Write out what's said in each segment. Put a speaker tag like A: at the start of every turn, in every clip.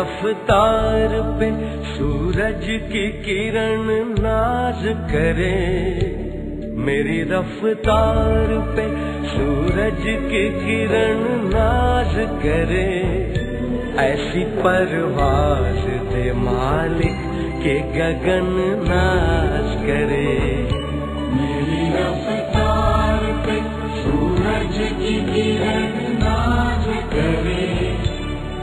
A: रफ्तार पे सूरज की किरण नाज करे, मेरी रफ्तार पे सूरज की किरण नाज करे। ऐसी परवाज दे मालिक के गगन नाच करे।
B: मेरी रफ्तार पे सूरज की किरण नाच करे,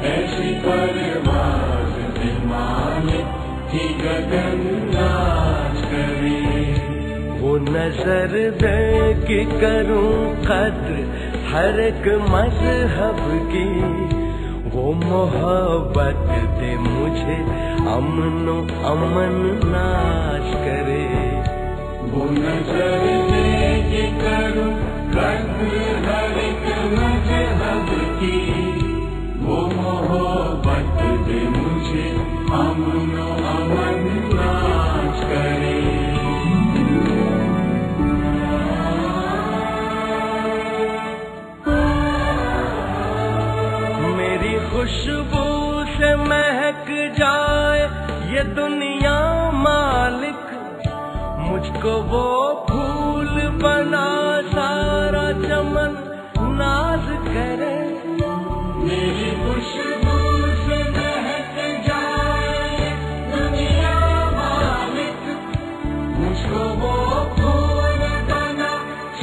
B: ऐसी परवाज दे मालिक की गगन नाच करे।
A: वो नजर दे कि करूं कद्र हर एक मजहब की, वो मोहब्बत दे मुझे अमनो अमन नाश करे।
B: वो नजर दे कि करूं कद्र हर एक मजहब की, वो मोहब्बत दे मुझे अमनो अमन नाश करे।
A: खुशबू से महक जाए ये दुनिया मालिक, मुझको वो फूल बना सारा चमन नाज करे।
B: मेरी खुशबू से महक जाए दुनिया मालिक, मुझको वो फूल बना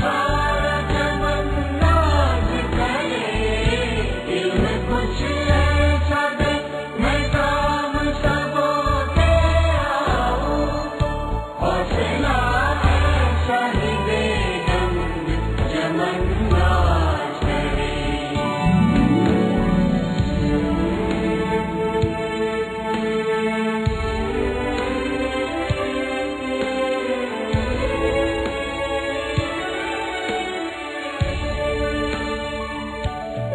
B: सारा चमन नाज करे। इल्म कुछ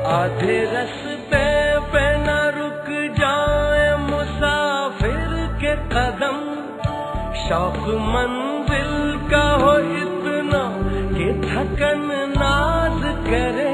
A: आधे रस्ते पे न रुक जाए मुसाफिर के कदम, शौक मंजिल का हो इतना कि थकन नाज करे।